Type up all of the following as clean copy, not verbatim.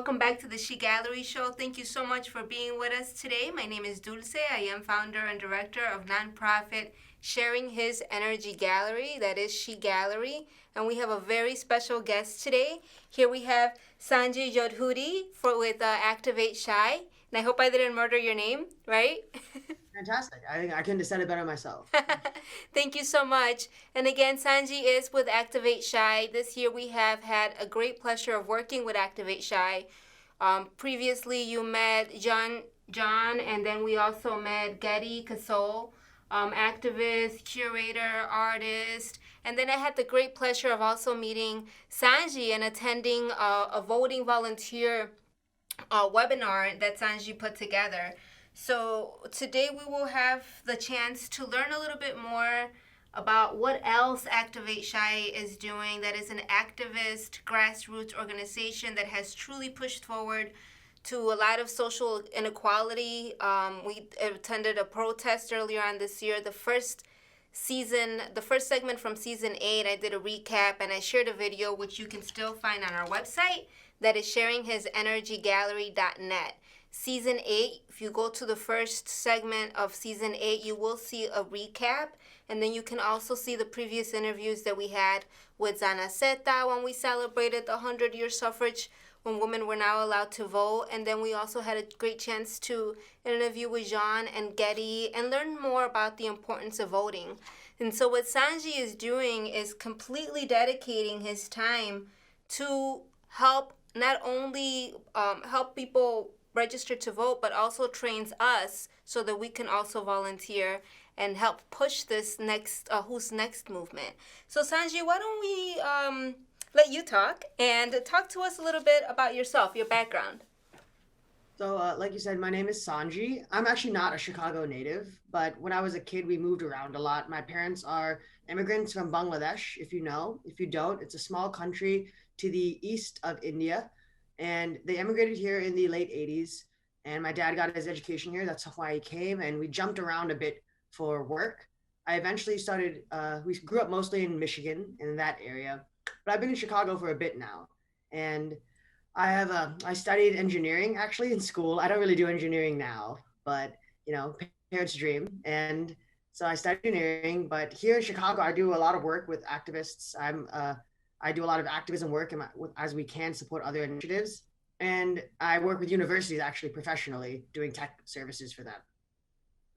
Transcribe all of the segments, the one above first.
welcome back to the She Gallery Show. Thank you so much for being with us today. My name is Dulce. I am founder and director of nonprofit Sharing His Energy Gallery, that is She Gallery. And we have a very special guest today. Here we have Sanjee Choudhuri with Activate S.H.E. And I hope I didn't murder your name, right? Fantastic. I couldn't have said it better myself. Thank you so much. And again, Sanjee is with Activate S.H.E. This year we have had a great pleasure of working with Activate S.H.E. Previously, you met John, and then we also met Getty Casole, activist, curator, artist. And then I had the great pleasure of also meeting Sanjee and attending a voting volunteer webinar that Sanjee put together. So today we will have the chance to learn a little bit more about what else Activate S.H.E. is doing. That is an activist grassroots organization that has truly pushed forward to a lot of social inequality. We attended a protest earlier on this year. The first segment from season 8, I did a recap and I shared a video which you can still find on our website. That is sharinghisenergygallery.net. Season 8, if you go to the first segment of season 8, you will see a recap. And then you can also see the previous interviews that we had with Zana Zeta when we celebrated the 100-year suffrage, when women were now allowed to vote. And then we also had a great chance to interview with Jean and Getty and learn more about the importance of voting. And so what Sanjee is doing is completely dedicating his time to help not only help people register to vote, but also trains us so that we can also volunteer and help push this next Who's Next movement. So Sanjee, why don't we let you talk and talk to us a little bit about yourself, your background. So, like you said, my name is Sanjee. I'm actually not a Chicago native, but when I was a kid, we moved around a lot. My parents are immigrants from Bangladesh, if you know. If you don't, it's a small country to the east of India. And they immigrated here in the late 80s. And my dad got his education here. That's why he came. And we jumped around a bit for work. I eventually started, we grew up mostly in Michigan, in that area. But I've been in Chicago for a bit now. And I studied engineering actually in school. I don't really do engineering now, but you know, parents' dream. And so I studied engineering, but here in Chicago, I do a lot of work with activists. I do a lot of activism work as we can support other initiatives. And I work with universities actually professionally doing tech services for them.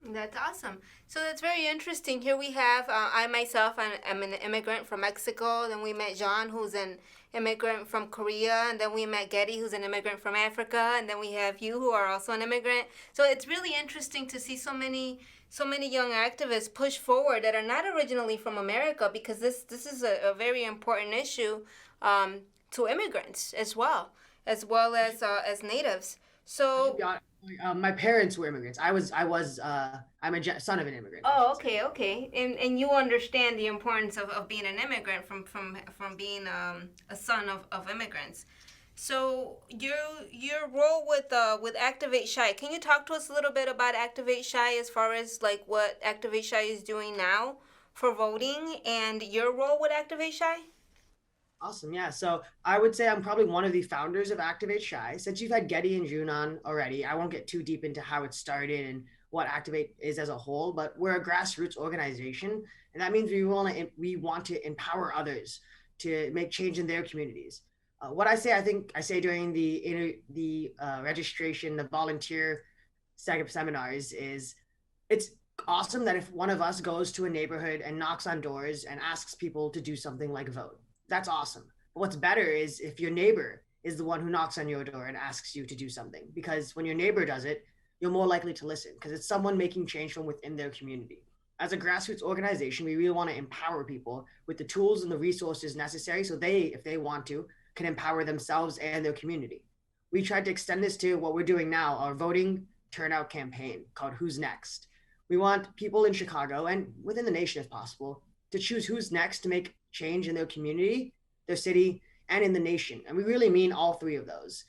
That's awesome. So that's very interesting. Here we have I myself. I'm an immigrant from Mexico. Then we met John, who's an immigrant from Korea, and then we met Getty, who's an immigrant from Africa, and then we have you, who are also an immigrant. So it's really interesting to see so many young activists push forward that are not originally from America, because this is a very important issue to immigrants as natives. I should So be honest. My parents were immigrants. I'm a son of an immigrant, I oh, should say. okay. And you understand the importance of being an immigrant from being a son of immigrants. So your role with Activate S.H.E. Can you talk to us a little bit about Activate S.H.E. as far as like what Activate S.H.E. is doing now for voting and your role with Activate S.H.E.? Awesome. Yeah. So I would say I'm probably one of the founders of Activate Shy. Since you've had Getty and June on already, I won't get too deep into how it started and what Activate is as a whole, but we're a grassroots organization. And that means we want to empower others to make change in their communities. What I think I say during the registration, the volunteer seminars is it's awesome that if one of us goes to a neighborhood and knocks on doors and asks people to do something like vote, that's awesome. But what's better is if your neighbor is the one who knocks on your door and asks you to do something, because when your neighbor does it, you're more likely to listen because it's someone making change from within their community. As a grassroots organization, we really want to empower people with the tools and the resources necessary so they, if they want to, can empower themselves and their community. We tried to extend this to what we're doing now, our voting turnout campaign called Who's Next. We want people in Chicago and within the nation, if possible, to choose who's next to make change in their community, their city, and in the nation. And we really mean all three of those.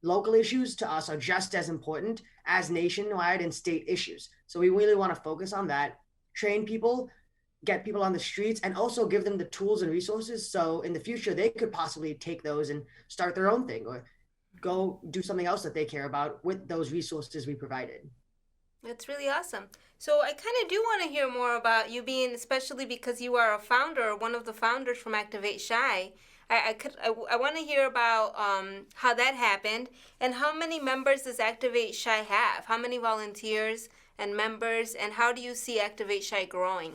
Local issues to us are just as important as nationwide and state issues. So we really want to focus on that, train people, get people on the streets, and also give them the tools and resources so in the future they could possibly take those and start their own thing or go do something else that they care about with those resources we provided. That's really awesome. So I kind of do want to hear more about you being, especially because you are a founder, one of the founders from Activate Shy. I want to hear about how that happened and how many members does Activate Shy have? How many volunteers and members, and how do you see Activate Shy growing?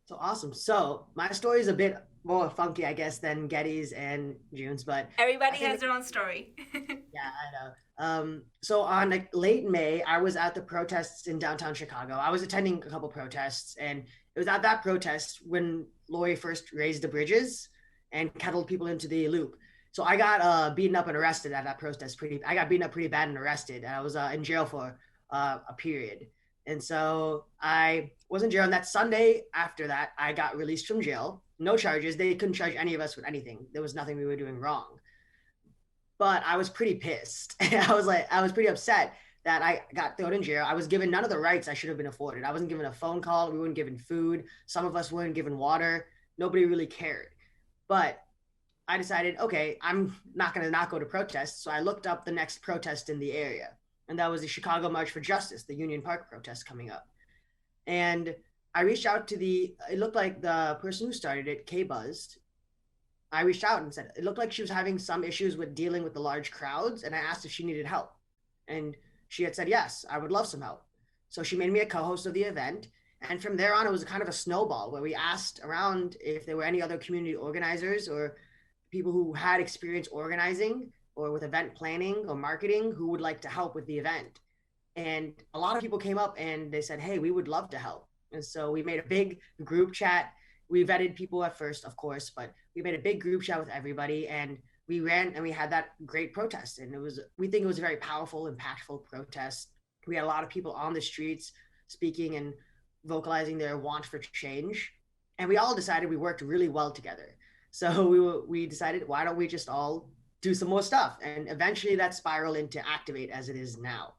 So awesome. So my story is a bit more funky, I guess, than Getty's and June's, but I Everybody think has their own story. yeah, I know. So on like late May, I was at the protests in downtown Chicago. I was attending a couple protests, and it was at that protest when Lori first raised the bridges and kettled people into the loop. So I got beaten up and arrested at that protest. I got beaten up pretty bad and arrested. And I was in jail for a period. And so I was in jail. And that Sunday after that, I got released from jail. No charges. They couldn't charge any of us with anything. There was nothing we were doing wrong, but I was pretty pissed. I was pretty upset that I got thrown in jail. I was given none of the rights I should have been afforded. I wasn't given a phone call. We weren't given food. Some of us weren't given water. Nobody really cared. But I decided, okay, I'm not going to not go to protests. So I looked up the next protest in the area. And that was the Chicago March for Justice, the Union Park protest coming up. And I reached out to it looked like the person who started it, K Buzzed, I reached out and said it looked like she was having some issues with dealing with the large crowds, and I asked if she needed help. And she had said, yes, I would love some help. So she made me a co host of the event. And from there on, it was kind of a snowball where we asked around if there were any other community organizers or people who had experience organizing or with event planning or marketing who would like to help with the event. And a lot of people came up and they said, hey, we would love to help. And so we made a big group chat. We vetted people at first, of course, but we made a big group chat with everybody, and we ran and we had that great protest. And we think it was a very powerful, impactful protest. We had a lot of people on the streets speaking and vocalizing their want for change. And we all decided we worked really well together. So we decided, why don't we just all do some more stuff? And eventually that spiraled into Activate as it is now.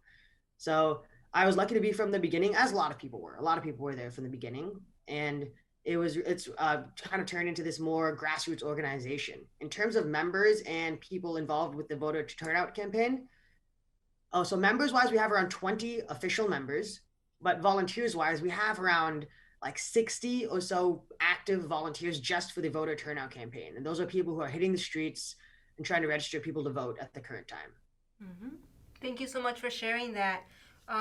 So I was lucky to be from the beginning, as a lot of people were. A lot of people were there from the beginning, and it's kind of turned into this more grassroots organization in terms of members and people involved with the voter turnout campaign. Oh, so members wise, we have around 20 official members, but volunteers wise, we have around like 60 or so active volunteers just for the voter turnout campaign, and those are people who are hitting the streets and trying to register people to vote at the current time. Mm-hmm. Thank you so much for sharing that.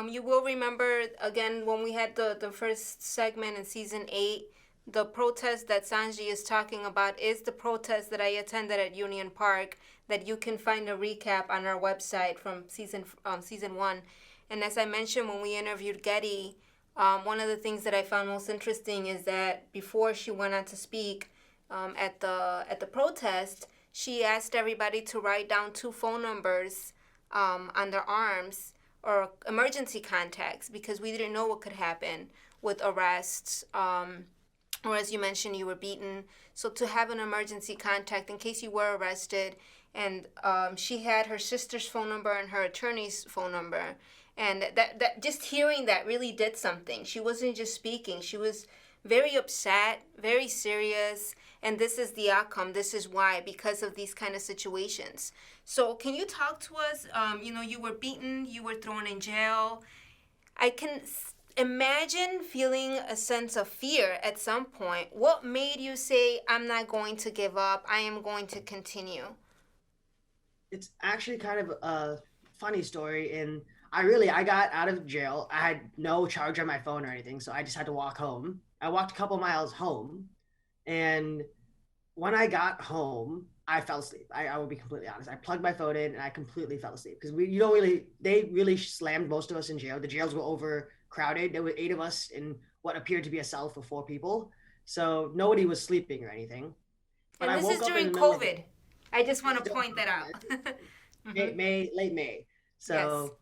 You will remember again when we had the first segment in season 8, the protest that Sanjee is talking about is the protest that I attended at Union Park. That you can find a recap on our website from season 1. And as I mentioned when we interviewed Getty, one of the things that I found most interesting is that before she went on to speak at the protest, she asked everybody to write down 2 phone numbers on their arms or emergency contacts because we didn't know what could happen with arrests. Or as you mentioned, you were beaten. So to have an emergency contact in case you were arrested, and she had her sister's phone number and her attorney's phone number, and that just hearing that really did something. She wasn't just speaking; she was very upset, very serious, and this is the outcome. This is why, because of these kind of situations. So, can you talk to us? You were beaten, you were thrown in jail. I can imagine feeling a sense of fear at some point. What made you say, I'm not going to give up, I am going to continue? It's actually kind of a funny story. And I got out of jail. I had no charge on my phone or anything, so I just had to walk home. I walked a couple miles home, and when I got home, I fell asleep. I will be completely honest. I plugged my phone in and I completely fell asleep because you don't really, they really slammed most of us in jail. The jails were overcrowded. There were 8 of us in what appeared to be a cell for 4 people. So nobody was sleeping or anything. But And I this is woke up in during the middle of the COVID. I just want to still point that out. Mm-hmm. Late May. Yes. So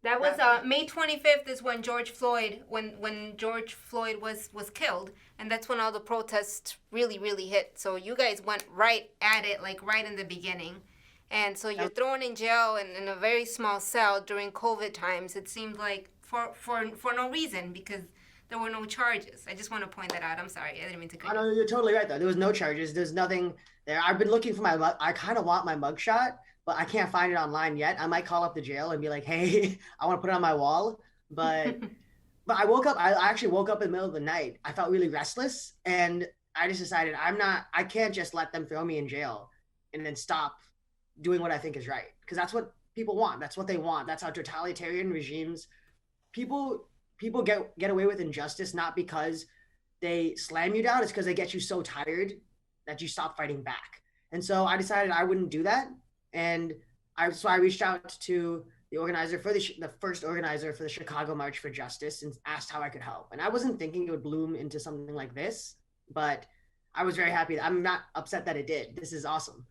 That was that May 25th is when George Floyd was killed, and that's when all the protests really hit. So you guys went right at it, like right in the beginning, and so you're that thrown in jail in a very small cell during COVID times. It seemed like for no reason because there were no charges. I just want to point that out. I'm sorry, I didn't mean to cut I you. know you're totally right though. There was no charges. There's nothing there. I've been looking for I kind of want my mugshot, but I can't find it online yet. I might call up the jail and be like, hey, I want to put it on my wall. But I actually woke up in the middle of the night. I felt really restless, and I just decided I can't just let them throw me in jail and then stop doing what I think is right. Because that's what people want. That's what they want. That's how totalitarian regimes, people people get away with injustice not because they slam you down, it's because they get you so tired that you stop fighting back. And so I decided I wouldn't do that. And I reached out to the organizer for the first organizer for the Chicago March for Justice and asked how I could help. And I wasn't thinking it would bloom into something like this, but I was very happy. I'm not upset that it did. This is awesome.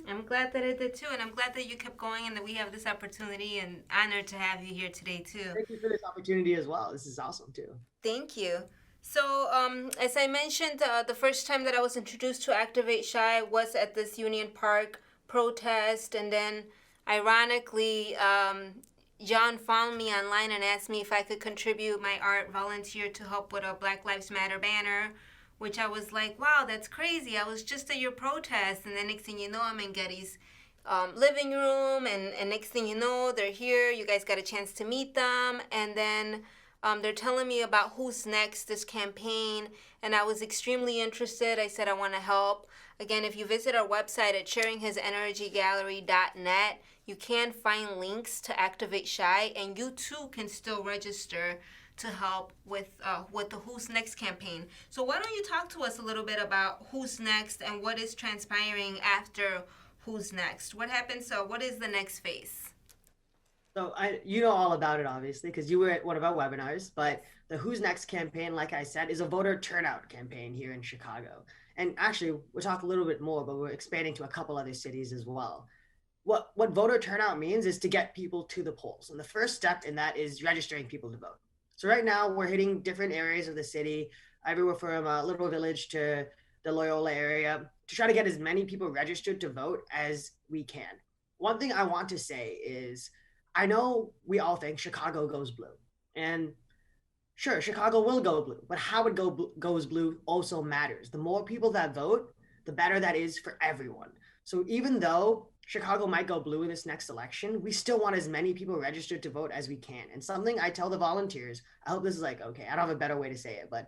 I'm glad that it did too, and I'm glad that you kept going and that we have this opportunity and honored to have you here today too. Thank you for this opportunity as well. This is awesome too. Thank you. So, as I mentioned, the first time that I was introduced to Activate Shy was at this Union Park protest, and then, ironically, John found me online and asked me if I could contribute my art, volunteer to help with a Black Lives Matter banner, which I was like, wow, that's crazy. I was just at your protest, and then next thing you know, I'm in Getty's living room, and next thing you know, they're here. You guys got a chance to meet them, and then they're telling me about who's next, this campaign, and I was extremely interested. I said I want to help. Again, if you visit our website at sharinghisenergygallery.net, you can find links to Activate Shy, and you too can still register to help with the Who's Next campaign. So why don't you talk to us a little bit about Who's Next and what is transpiring after Who's Next? What happens? So what is the next phase? So you know all about it, obviously, because you were at one of our webinars. But the Who's Next campaign, like I said, is a voter turnout campaign here in Chicago. And actually, we'll talk a little bit more, but we're expanding to a couple other cities as well. What voter turnout means is to get people to the polls, and the first step in that is registering people to vote. So right now, we're hitting different areas of the city, everywhere from a little village to the Loyola area, to try to get as many people registered to vote as we can. One thing I want to say is I know we all think Chicago goes blue. And sure, Chicago will go blue, but how it goes blue also matters. The more people that vote, the better that is for everyone. So even though Chicago might go blue in this next election, we still want as many people registered to vote as we can. And something I tell the volunteers, I hope this is like, okay, I don't have a better way to say it, but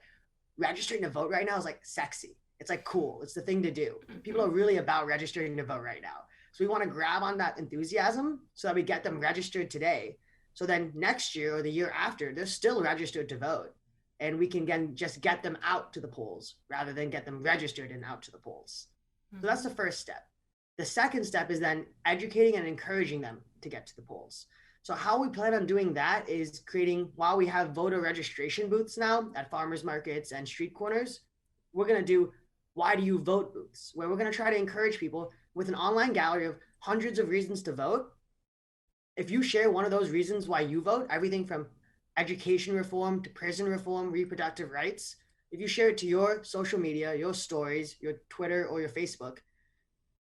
registering to vote right now is like sexy. It's like cool. It's the thing to do. People are really about registering to vote right now. So we want to grab on that enthusiasm so that we get them registered today. So then next year or the year after, they're still registered to vote. And we can again just get them out to the polls rather than get them registered and out to the polls. So that's the first step. The second step is then educating and encouraging them to get to the polls. So how we plan on doing that is creating, while we have voter registration booths now at farmers markets and street corners, we're going to do why do you vote booths, where we're going to try to encourage people with an online gallery of hundreds of reasons to vote. If you share one of those reasons why you vote, everything from education reform to prison reform, reproductive rights, if you share it to your social media, your stories, your Twitter or your Facebook,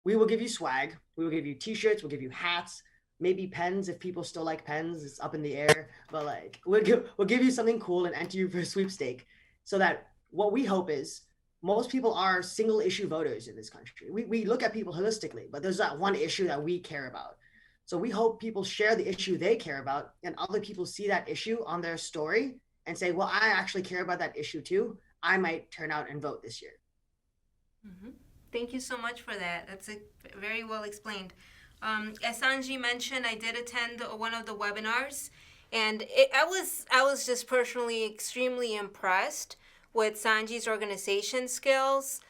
we will give you swag. We will give you t-shirts, we'll give you hats, maybe pens if people still like pens. It's up in the air, but like we'll give you something cool and enter you for a sweepstake so that what we hope is most people are single issue voters in this country. We look at people holistically, but there's that one issue that we care about. So we hope people share the issue they care about and other people see that issue on their story and say, well, I actually care about that issue too. I might turn out and vote this year. Mm-hmm. Thank you so much for that. That's very well explained. As Sanjee mentioned, I did attend one of the webinars, and I was just personally extremely impressed with Sanjee's organization skills.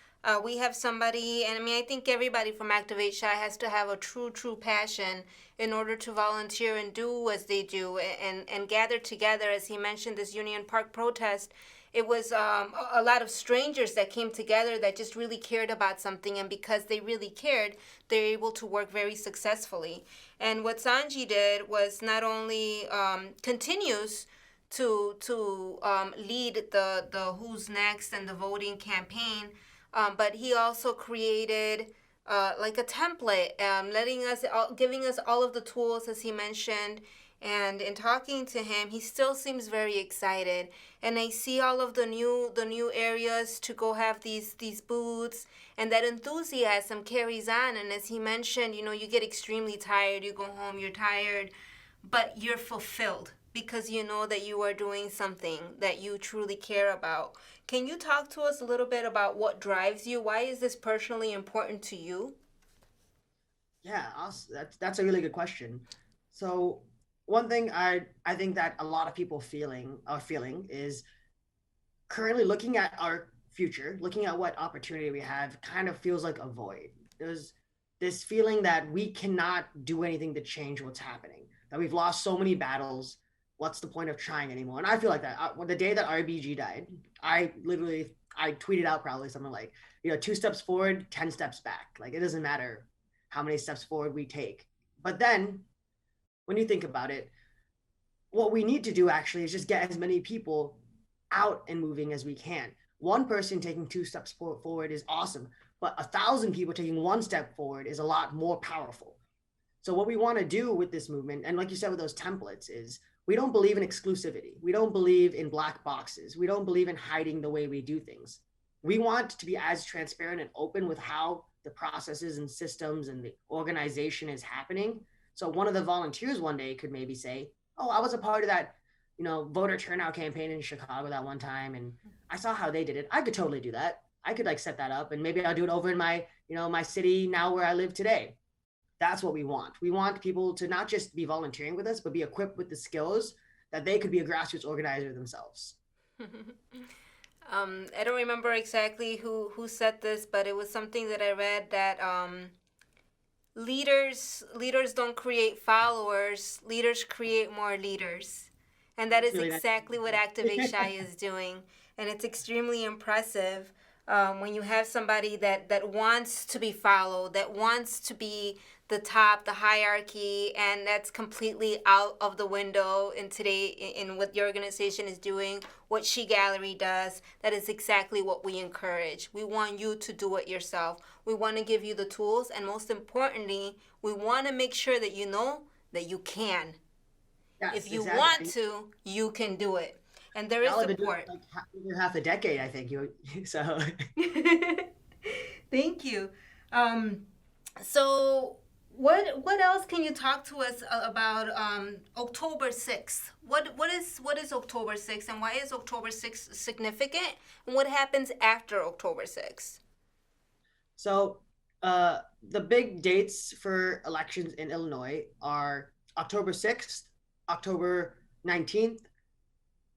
We have somebody, and I mean, I think everybody from Activate Shy has to have a true passion in order to volunteer and do as they do and gather together. As he mentioned, this Union Park protest, it was a lot of strangers that came together that just really cared about something, and because they really cared, they're able to work very successfully. And what Sanjee did was not only continues to lead the Who's Next and the voting campaign, but he also created like a template, giving us all of the tools as he mentioned, And in talking to him, he still seems very excited. And I see all of the new areas to go have these booths, and that enthusiasm carries on. And as he mentioned, you get extremely tired. You go home, you're tired, but you're fulfilled because you know that you are doing something that you truly care about. Can you talk to us a little bit about what drives you? Why is this personally important to you? Yeah, that's a really good question. So one thing I think that a lot of people feeling is currently looking at our future, looking at what opportunity we have, kind of feels like a void. There's this feeling that we cannot do anything to change what's happening, that we've lost so many battles. What's the point of trying anymore? And I feel like that. When the day that RBG died, I tweeted out probably something like, 2 steps forward, 10 steps back. Like it doesn't matter how many steps forward we take. But then when you think about it, what we need to do actually is just get as many people out and moving as we can. One person taking 2 steps forward is awesome, but 1,000 people taking 1 step forward is a lot more powerful. So what we want to do with this movement, and like you said with those templates, is we don't believe in exclusivity. We don't believe in black boxes. We don't believe in hiding the way we do things. We want to be as transparent and open with how the processes and systems and the organization is happening. So one of the volunteers one day could maybe say, "Oh, I was a part of that, voter turnout campaign in Chicago that one time, and I saw how they did it. I could totally do that. I could like set that up, and maybe I'll do it over in my city now where I live today." That's what we want. We want people to not just be volunteering with us, but be equipped with the skills that they could be a grassroots organizer themselves. I don't remember exactly who said this, but it was something that I read that leaders don't create followers. Leaders create more leaders, and that That's is really nice. exactly what Activate Shy is doing, and it's extremely impressive. When you have somebody that wants to be followed, that wants to be the top, the hierarchy, and that's completely out of the window in today in what your organization is doing, what She Gallery does. That is exactly what we encourage. We want you to do it yourself. We want to give you the tools, and most importantly, we want to make sure that you know that you can. If Yes, you exactly. want to, you can do it, and there is Y'all have been doing it support. like half a decade, I think. You so Thank you. Um, so what else can you talk to us about October 6th? What is October 6th, and why is October 6th significant? And what happens after October 6th? so the big dates for elections in Illinois are October 6th, October 19th.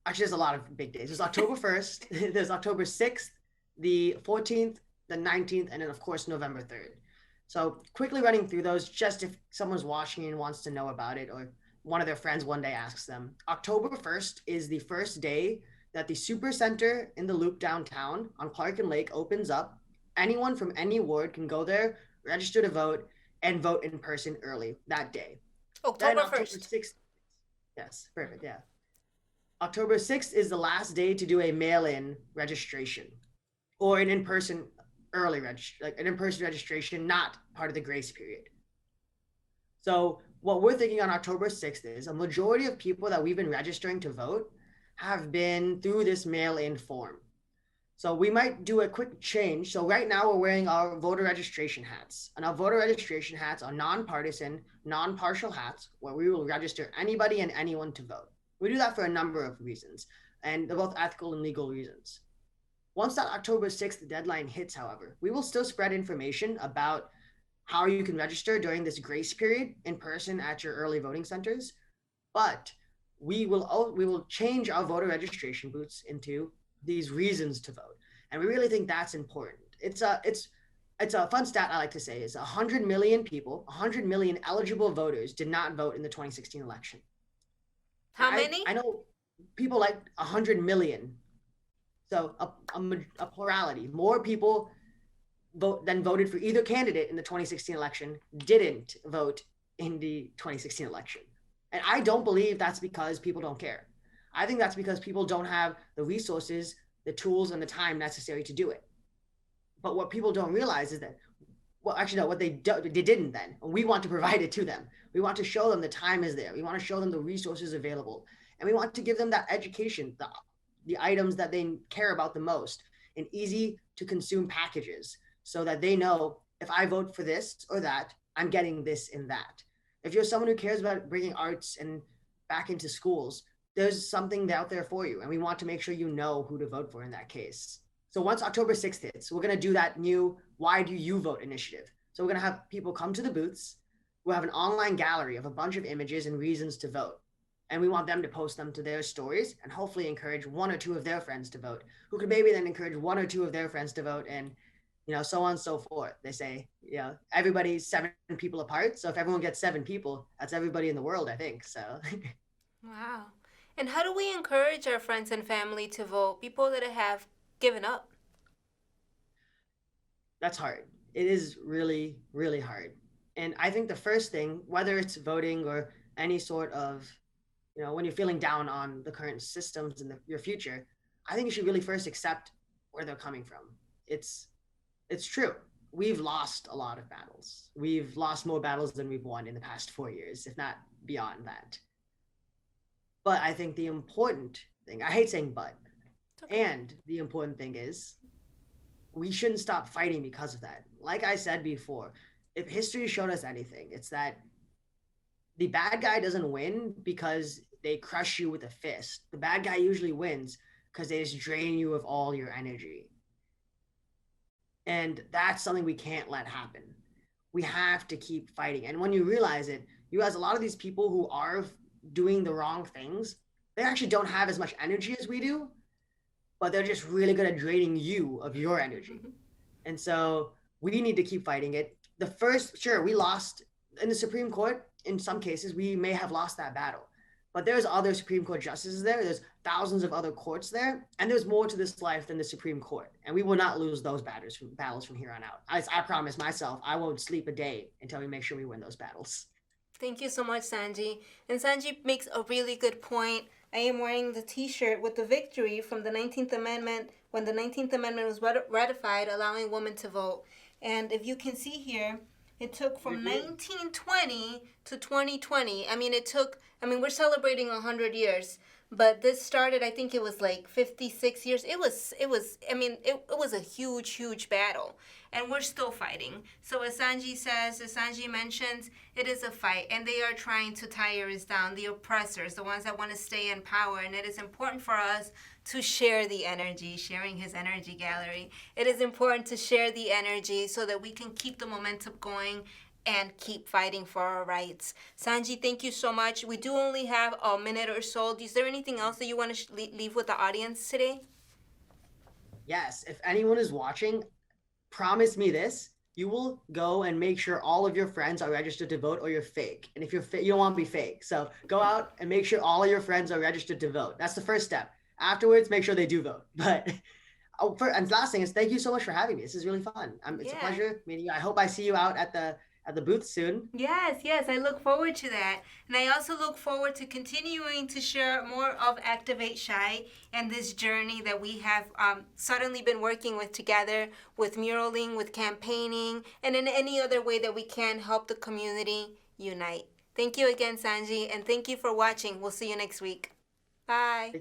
Actually, there's a lot of big days. There's October 1st, there's October 6th, the 14th, the 19th, and then of course November 3rd. So quickly running through those, just if someone's watching and wants to know about it, or one of their friends one day asks them. October 1st is the first day that the Super Center in the Loop downtown on Clark and Lake opens up. Anyone from any ward can go there, register to vote, and vote in person early that day. Then October October 1st. 6th, yes, perfect, yeah. October 6th is the last day to do a mail-in registration or an in-person like an in-person registration, not part of the grace period. So what we're thinking on October 6th is a majority of people that we've been registering to vote have been through this mail-in form. So we might do a quick change. So right now we're wearing our voter registration hats, and our voter registration hats are nonpartisan, non-partial hats where we will register anybody and anyone to vote. We do that for a number of reasons, and they're both ethical and legal reasons. Once that October 6th deadline hits, however, we will still spread information about how you can register during this grace period in person at your early voting centers, but we will change our voter registration booths into these reasons to vote, and we really think that's important. It's a fun stat I like to say is 100 million people, 100 million eligible voters did not vote in the 2016 election. How I many? know people like 100 million, so a plurality, more people voted for either candidate in the 2016 election didn't vote in the 2016 election. And I don't believe that's because people don't care. I think that's because people don't have the resources, the tools, and the time necessary to do it. But what people don't realize is that well, actually, no, what they didn't then. We want to provide it to them. We want to show them the time is there. We want to show them the resources available. And we want to give them that education, the items that they care about the most in easy to consume packages so that they know if I vote for this or that, I'm getting this and that. If you're someone who cares about bringing arts and back into schools, there's something out there for you. And we want to make sure you know who to vote for in that case. So once October 6th hits, we're going to do that new Why Do You Vote initiative. So we're going to have people come to the booths. We'll have an online gallery of a bunch of images and reasons to vote. And we want them to post them to their stories and hopefully encourage one or two of their friends to vote, who could maybe then encourage one or two of their friends to vote, and so on and so forth. They say, everybody's 7 people apart. So if everyone gets 7 people, that's everybody in the world, I think. So Wow. And how do we encourage our friends and family to vote? People that have given up. that's hard. It is really, really hard. And I think the first thing, whether it's voting or any sort of, when you're feeling down on the current systems in your future, I think you should really first accept where they're coming from. It's it's true. We've lost a lot of battles. We've lost more battles than we've won in the past 4 years, if not beyond that. But I think the important thing, I hate saying but, Okay. and the important thing is we shouldn't stop fighting because of that. Like I said before, if history showed us anything, it's that the bad guy doesn't win because they crush you with a fist. The bad guy usually wins because they just drain you of all your energy. And that's something we can't let happen. We have to keep fighting. And when you realize it, you realize a lot of these people who are doing the wrong things, they actually don't have as much energy as we do, but they're just really good at draining you of your energy. And so we need to keep fighting it. The first, sure, we lost in the Supreme Court. In some cases, we may have lost that battle. But there's other Supreme Court justices there. There's thousands of other courts there. And there's more to this life than the Supreme Court. And we will not lose those battles from here on out. I promise myself, I won't sleep a day until we make sure we win those battles. Thank you so much, Sanjee. And Sanjee makes a really good point. I am wearing the T-shirt with the victory from the 19th Amendment when the 19th Amendment was ratified, allowing women to vote. And if you can see here, it took from 1920 to 2020. We're celebrating 100 years. But this started, I think it was like 56 years. It was a huge, huge battle. And we're still fighting. So as Sanjee mentions, it is a fight. And they are trying to tire us down, the oppressors, the ones that want to stay in power. And it is important for us to share the energy, sharing his energy gallery. It is important to share the energy so that we can keep the momentum going and keep fighting for our rights. Sanjee, thank you so much. We do only have a minute or so. Is there anything else that you want to leave with the audience today? Yes, if anyone is watching, promise me this. You will go and make sure all of your friends are registered to vote or you're fake. And if you don't want to be fake. So go out and make sure all of your friends are registered to vote. That's the first step. Afterwards, make sure they do vote. But and last thing is thank you so much for having me. This is really fun. It's a pleasure meeting you. I hope I see you out at the booth soon. Yes, yes, I look forward to that. And I also look forward to continuing to share more of Activate Shy and this journey that we have suddenly been working with together with muraling, with campaigning, and in any other way that we can help the community unite. Thank you again, Sanjee, and thank you for watching. We'll see you next week. Bye.